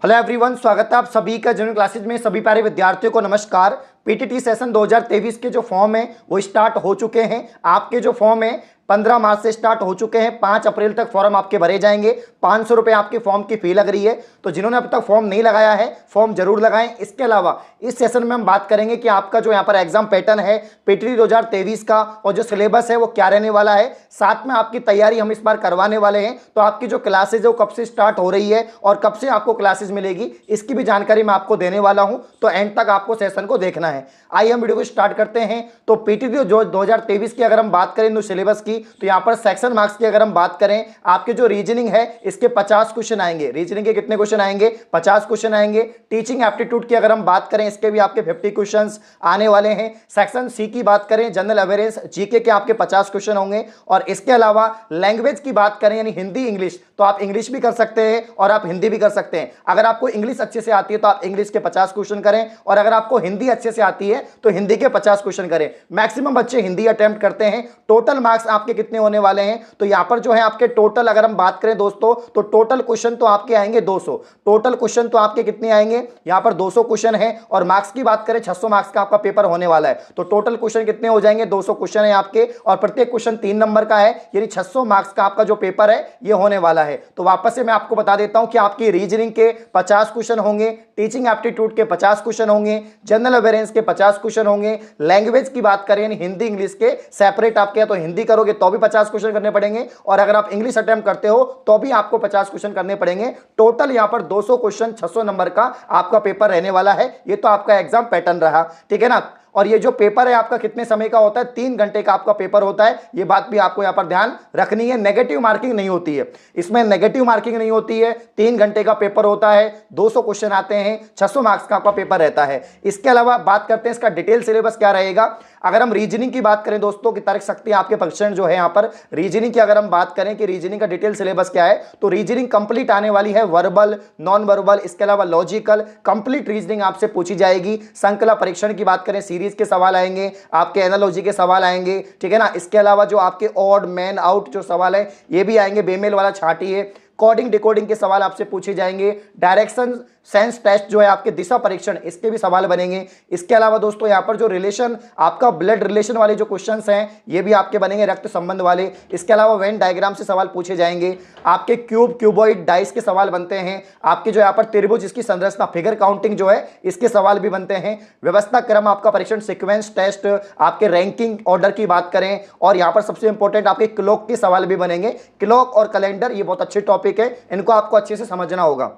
Hello everyone, स्वागत है आप सभी का जनरल क्लासेज में। सभी प्यारे विद्यार्थियों को नमस्कार। पीटीटी सेशन 2023 के जो फॉर्म है वो स्टार्ट हो चुके हैं। आपके जो फॉर्म है 15 मार्च से स्टार्ट हो चुके हैं। 5 अप्रैल तक फॉर्म आपके भरे जाएंगे। 500 रुपये आपके फॉर्म की फी लग रही है। तो जिन्होंने अब तक फॉर्म नहीं लगाया है फॉर्म जरूर लगाएं। इसके अलावा इस सेशन में हम बात करेंगे कि आपका जो यहाँ पर एग्जाम पैटर्न है पीटीटी 2023 का और जो सिलेबस है वो क्या रहने वाला है। साथ में आपकी तैयारी हम इस बार करवाने वाले हैं। तो आपकी जो क्लासेज है वो कब से स्टार्ट हो रही है और कब से आपको क्लासेज मिलेगी इसकी भी जानकारी मैं आपको देने वाला हूं। तो एंड तक आपको सेशन को देखना है। आइए हम वीडियो को स्टार्ट करते हैं। तो पीटीटी जो 2023 की अगर हम बात करें सिलेबस की, तो यहाँ पर सेक्शन मार्क्स की अगर हम बात करें, आपके जो रीजनिंग है इसके 50 क्वेश्चन आएंगे। रीजनिंग के कितने क्वेश्चन आएंगे? 50 क्वेश्चन आएंगे। टीचिंग एप्टीट्यूड की अगर हम बात करें इसके भी आपके 50 क्वेश्चन आने वाले हैं। सेक्शन सी की बात करें, जनरल अवेयरनेस जीके के आपके 50 क्वेश्चन होंगे। और इसके अलावा लैंग्वेज की बात करें यानी हिंदी इंग्लिश, तो आप इंग्लिश भी कर सकते हैं और आप हिंदी भी कर सकते हैं। अगर आपको इंग्लिश अच्छे से आती है तो आप इंग्लिश के 50 क्वेश्चन करें और अगर आपको हिंदी अच्छे से आती है तो हिंदी के 50 क्वेश्चन करें। मैक्सिमम बच्चे हिंदी अटेम्प्ट करते हैं। टोटल मार्क्स आपके कितने होने वाले हैं? तो यहां पर जो है आपके टोटल अगर हम बात करें दोस्तों, तो टोटल क्वेश्चन तो आपके आएंगे 200। टोटल क्वेश्चन तो आपके कितने आएंगे? यहां पर 200 क्वेश्चन है। और मार्क्स की बात करें 600 मार्क्स का आपका पेपर होने वाला है। तो टोटल क्वेश्चन कितने हो जाएंगे? 200 क्वेश्चन है आपके और प्रत्येक क्वेश्चन 3 नंबर का है, यानी 600 मार्क्स का आपका जो पेपर है ये होने वाला है। तो वापस से मैं आपको बता देता हूं कि आपकी रीजनिंग के 50 क्वेश्चन होंगे, टीचिंग एप्टीट्यूड के 50 क्वेश्चन होंगे, जनरल अवेयरनेस के 50 क्वेश्चन होंगे, लैंग्वेज की बात करें यानी हिंदी इंग्लिश के सेपरेट आपके, तो हिंदी करोगे तो भी 50 क्वेश्चन करने पड़ेंगे और अगर आप इंग्लिश अटेम्प्ट करते हो तो भी आपको 50 क्वेश्चन करने पड़ेंगे। टोटल यहां पर 200 क्वेश्चन 600 नंबर का आपका पेपर रहने वाला है। ये तो आपका एग्जाम पैटर्न रहा, ठीक है ना। और ये जो पेपर है आपका कितने समय का होता है? 3 घंटे का आपका पेपर होता है। ये बात भी आपको यहां पर ध्यान रखनी है। नेगेटिव मार्किंग नहीं होती है इसमें, नेगेटिव मार्किंग नहीं होती है। 3 घंटे का पेपर होता है, 200 क्वेश्चन आते हैं, 600 मार्क्स का आपका पेपर रहता है। इसके अलावा बात करते हैं इसका डिटेल सिलेबस क्या रहेगा। अगर हम रीजनिंग की बात करें दोस्तों की तर्क शक्ति आपके परसेंट जो है यहाँ पर रीजनिंग की अगर हम बात करें कि रीजनिंग का डिटेल सिलेबस क्या है, तो रीजनिंग कंप्लीट आने वाली है। वर्बल, नॉन वर्बल, इसके अलावा लॉजिकल कंप्लीट रीजनिंग आपसे पूछी जाएगी। संकला परीक्षण की बात करें, सीरीज के सवाल आएंगे, आपके एनालॉजी के सवाल आएंगे, ठीक है ना। इसके अलावा जो आपके ऑड मैन आउट जो सवाल है ये भी आएंगे। बेमेल वाला छाटी है, कोडिंग डिकोडिंग के सवाल आपसे पूछे जाएंगे। डायरेक्शन सेंस टेस्ट जो है आपके दिशा परीक्षण, इसके भी सवाल बनेंगे। इसके अलावा दोस्तों यहाँ पर जो रिलेशन आपका ब्लड रिलेशन वाले जो क्वेश्चंस हैं ये भी आपके बनेंगे, रक्त संबंध वाले। इसके अलावा वेन डायग्राम से सवाल पूछे जाएंगे। आपके क्यूब, क्यूबॉइड, डाइस के सवाल बनते हैं। आपके जो यहाँ पर त्रिभुज इसकी संरचना, फिगर काउंटिंग जो है इसके सवाल भी बनते हैं। व्यवस्था क्रम आपका परीक्षण, सिक्वेंस टेस्ट, आपके रैंकिंग ऑर्डर की बात करें और यहाँ पर सबसे इंपॉर्टेंट आपके क्लॉक के सवाल भी बनेंगे। क्लॉक और कैलेंडर ये बहुत अच्छे टॉपिक है, इनको आपको अच्छे से समझना होगा।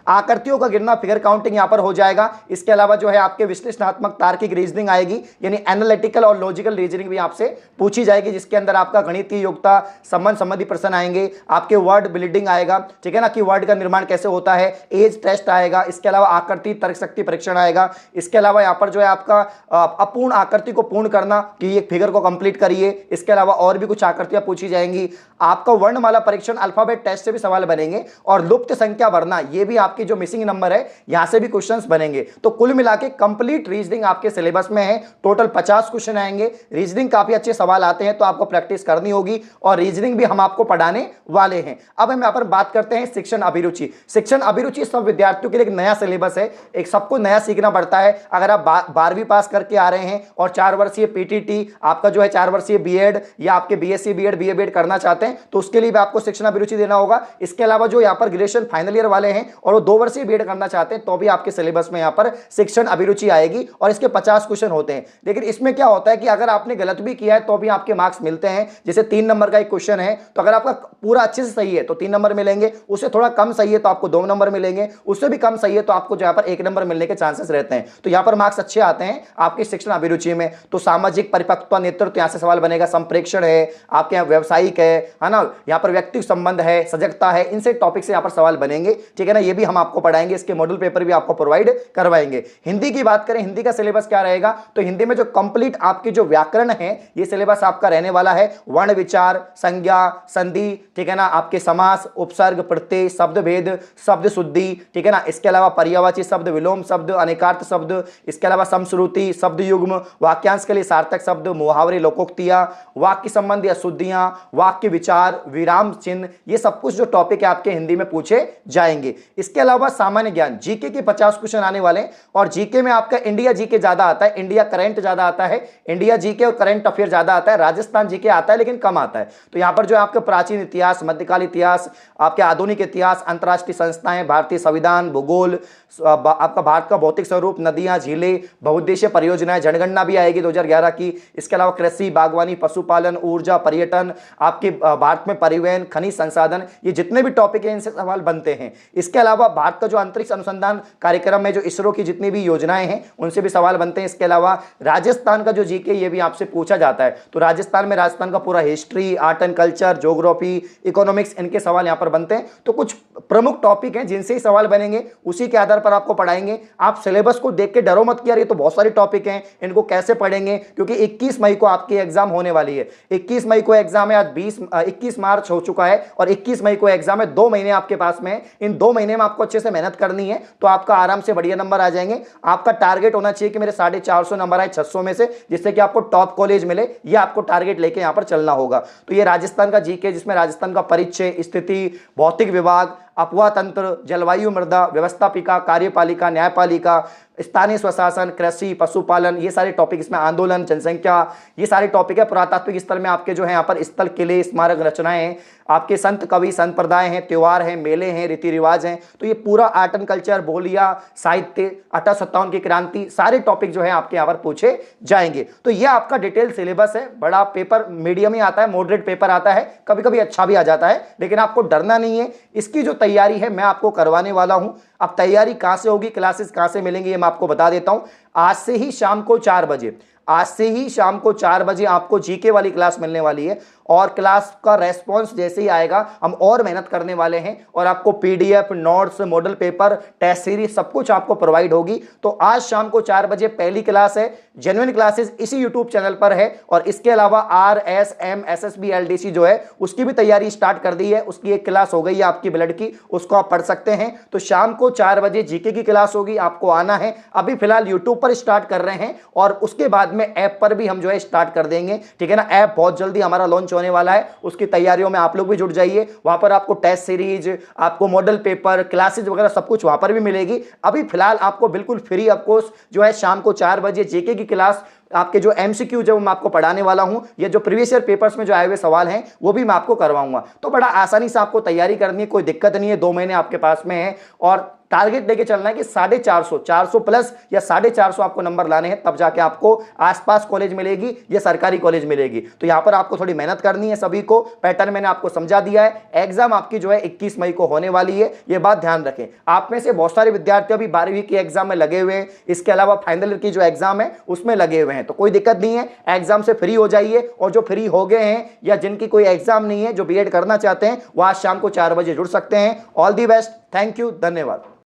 आकृतियों का गिनना, फिगर काउंटिंग यहां पर हो जाएगा। इसके अलावा जो है आपके विश्लेषणात्मक तार्किक रीजनिंग आएगी, यानी एनालिटिकल और लॉजिकल रीजनिंग भी आपसे पूछी जाएगी, जिसके अंदर आपका गणित की योग्यता, संबंध संबंधी प्रश्न आएंगे। आपके वर्ड बिल्डिंग आएगा, ठीक है ना, कि वर्ड का निर्माण कैसे होता है। एज टेस्ट आएगा। इसके अलावा आकृति तर्क शक्ति परीक्षण आएगा। इसके अलावा यहाँ पर जो है आपका अपूर्ण आकृति को पूर्ण करना, कि एक फिगर को कंप्लीट करिए। इसके अलावा और भी कुछ आकृतियां पूछी जाएंगी। आपका वर्णमाला परीक्षण, अल्फाबेट टेस्ट से भी सवाल बनेंगे और लुप्त संख्या भरना, ये भी आपकी जो मिसिंग नंबर है यहां से भी क्वेश्चंस बनेंगे। तो कुल मिला के कंप्लीट रीजनिंग आपके सिलेबस में है। टोटल 50 क्वेश्चन आएंगे। रीजनिंग काफी अच्छे सवाल आते हैं तो आपको प्रैक्टिस करनी होगी और रीजनिंग भी हम आपको पढ़ाने वाले हैं। अब हम यहां पर बात करते हैं शिक्षण अभिरुचि। शिक्षण अभिरुचि सब विद्यार्थियों के लिए एक नया सिलेबस है, एक सबको नया सीखना पड़ता है। अगर आप 12वीं पास करके आ रहे हैं और 4 वर्षीय पीटीटी आपका जो है 4 वर्षीय बीएड या आपके बीएससी बीएड बीए बीएड करना चाहते हैं तो उसके लिए भी आपको शिक्षण अभिरुचि देना होगा। इसके अलावा जो यहाँ पर ग्रेजुएशन फाइनल ईयर वाले हैं और वो 2 वर्षीय बीएड करना चाहते हैं तो भी आपके सिलेबस में यहाँ पर शिक्षण अभिरुचि आएगी और इसके 50 क्वेश्चन होते हैं। लेकिन इसमें क्या होता है कि अगर आपने गलत भी किया है तो भी आपके मार्क्स मिलते हैं। जैसे 3 नंबर का एक क्वेश्चन है तो अगर आपका पूरा अच्छे से सही है तो 3 नंबर मिलेंगे, उससे थोड़ा कम सही है तो आपको 2 नंबर मिलेंगे, उससे भी कम सही है तो आपको यहाँ पर 1 नंबर मिलने के चांसेस रहते हैं। तो यहाँ पर मार्क्स अच्छे आते हैं आपके शिक्षण अभिरुचि में। तो सामाजिक परिपक्वता, नेतृत्व यहाँ से सवाल बनेगा, संप्रेक्षण है, आपके यहाँ व्यवसायिक है ना, यहाँ पर व्यक्तिगत संबंध है, सजगता है, इनसे टॉपिक से यहाँ पर सवाल बनेंगे, ठीक है ना। ये भी हम आपको पढ़ाएंगे, इसके मॉडल पेपर भी आपको प्रोवाइड करवाएंगे। हिंदी की बात करें, हिंदी का सिलेबस क्या रहेगा, तो हिंदी में जो कंप्लीट आपकी जो व्याकरण है ये सिलेबस आपका रहने वाला है। वर्ण विचार, संज्ञा, संधि, ठीक है ना, आपके समास, उपसर्ग, प्रत्यय, शब्द भेद, शब्द शुद्धि, ठीक है ना। इसके अलावा पर्यायवाची शब्द, विलोम शब्द, अनेकार्थ शब्द, इसके अलावा समश्रुति, शब्द युग्म, वाक्यांश के लिए सार्थक शब्द, मुहावरे, लोकोक्तियां, वाक्य संबंधी अशुद्धियां, वाक्य विचार, विराम चिन्ह, ये सब कुछ जो टॉपिक है आपके हिंदी में पूछे जाएंगे। इसके अलावा सामान्य ज्ञान जीके के 50 क्वेश्चन आने वाले हैं और जीके में आपका इंडिया जीके ज्यादा आता है, इंडिया करंट ज्यादा आता है, इंडिया जीके और करंट अफेयर ज्यादा आता है, राजस्थान जीके आता है लेकिन कम आता है। तो यहां पर जो है आपका प्राचीन इतिहास, मध्यकाल इतिहास, आपके आधुनिक इतिहास, अंतरराष्ट्रीय संस्थाएं, भारतीय संविधान, भूगोल, आपका भारत का भौतिक स्वरूप, नदियां, झीलें, बहुउद्देशीय परियोजनाएं, जनगणना भी आएगी 2011 की। इसके अलावा कृषि, बागवानी, पशुपालन, ऊर्जा, पर्यटन, आपके भारत में परिवहन, खनिज संसाधन, ये जितने भी टॉपिक हैं इनसे सवाल बनते हैं। इसके अलावा भारत का जो अंतरिक्ष अनुसंधान कार्यक्रम है, जो इसरो की जितनी भी योजनाएं हैं उनसे भी सवाल बनते हैं। इसके अलावा राजस्थान का जो जीके ये भी आपसे पूछा जाता है, तो राजस्थान का पूरा history, art and culture, geography, economics, इनके सवाल यहां पर बनते हैं। तो कुछ प्रमुख टॉपिक हैं जिनसे ही सवाल बनेंगे, उसी के आधार पर आपको पढ़ाएंगे। आप सिलेबस को देख के डरो मत कि यार ये तो बहुत सारे टॉपिक हैं, इनको कैसे पढ़ेंगे, क्योंकि 21 मई को आपकी एग्जाम होने वाली है। 21 मई को एग्जाम है, आज 21 मार्च हो चुका है और 21 मई को एग्जाम है। 2 महीने आपके पास में, इन 2 महीने में आपको अच्छे से मेहनत करनी है, तो आपका आराम से बढ़िया नंबर आ जाएंगे। आपका टारगेट होना चाहिए कि मेरे 450 नंबर आए 600 में से, जिससे कि आपको टॉप कॉलेज मिले। ये आपको टारगेट लेके यहां पर चलना होगा। तो ये राजस्थान का जीके, जिसमें राजस्थान का परिचय, स्थिति, भौतिक विभाग, अपवाह तंत्र, जलवायु, मृदा व्यवस्थापिका, कार्यपालिका, न्यायपालिका, स्थानीय स्वशासन, कृषि, पशुपालन, ये सारे टॉपिक इसमें, आंदोलन, जनसंख्या, ये सारे टॉपिक है। पुरातात्विक स्थल में आपके जो है यहाँ पर स्थल, किले, स्मारक, रचनाएं हैं, आपके संत, कवि, संप्रदाय हैं, त्योहार हैं, मेले हैं, रीति रिवाज हैं। तो ये पूरा आर्ट एंड कल्चर, बोलिया, साहित्य, 1857 की क्रांति, सारे टॉपिक जो है आपके यहाँ पर पूछे जाएंगे। तो ये आपका डिटेल सिलेबस है। बड़ा पेपर मीडियम ही आता है, मॉडरेट पेपर आता है, कभी कभी अच्छा भी आ जाता है, लेकिन आपको डरना नहीं है। इसकी जो तैयारी है मैं आपको करवाने वाला हूं। अब तैयारी कहां से होगी, क्लासेस कहां से मिलेंगी, ये मैं आपको बता देता हूं। आज से ही शाम को 4 बजे, आज से ही शाम को 4 बजे आपको जीके वाली क्लास मिलने वाली है और क्लास का रेस्पॉन्स जैसे ही आएगा हम और मेहनत करने वाले हैं और आपको PDF, notes, model paper, test series सब कुछ आपको प्रोवाइड होगी। तो आज शाम को 4 बजे पहली क्लास है, जेन्युइन क्लासेस इसी यूट्यूब चैनल पर है। और इसके अलावा RSM SSB LDC जो है उसकी भी तैयारी स्टार्ट कर दी है, उसकी एक क्लास हो गई है आपकी ब्लड की, उसको आप पढ़ सकते हैं। तो शाम को 4 बजे जीके की क्लास होगी, आपको आना है। अभी फिलहाल यूट्यूब पर स्टार्ट कर रहे हैं और उसके बाद में ऐप पर भी हम जो है स्टार्ट कर देंगे, ठीक है ना। ऐप बहुत जल्दी हमारा लॉन्च होने वाला है, उसकी तैयारियों में आप लोग भी जुट जाइए। वहां पर आपको टेस्ट सीरीज, आपको मॉडल पेपर, क्लासेस वगैरह सब कुछ वहां पर भी मिलेगी। अभी फिलहाल आपको बिल्कुल फ्री ऑफ कॉस्ट जो है शाम को 4 बजे जीके की क्लास, आपके जो MCQ जो मैं आपको पढ़ाने वाला हूं, ये जो प्रीवियस ईयर पेपर्स में जो आए हुए सवाल हैं वो भी मैं आपको करवाऊंगा। तो बड़ा आसानी से आपको तैयारी करनी है, कोई दिक्कत नहीं है। 2 महीने आपके पास में है और टारगेट लेके चलना है कि 450, 400 प्लस या 450 आपको नंबर लाने हैं, तब जाके आपको आसपास कॉलेज मिलेगी या सरकारी कॉलेज मिलेगी। तो यहां पर आपको थोड़ी मेहनत करनी है। सभी को पैटर्न मैंने आपको समझा दिया है। एग्जाम आपकी जो है 21 मई को होने वाली है, ये बात ध्यान रखें। आप में से बहुत सारे विद्यार्थी अभी 12वीं की एग्जाम में लगे हुए हैं, इसके अलावा फाइनल ईयर की जो एग्जाम है उसमें लगे हुए हैं। तो कोई दिक्कत नहीं है, एग्जाम से फ्री हो जाइए। और जो फ्री हो गए हैं या जिनकी कोई एग्जाम नहीं है, जो बीएड करना चाहते हैं, वो आज शाम को 4 बजे जुड़ सकते हैं। All the best, thank you, धन्यवाद।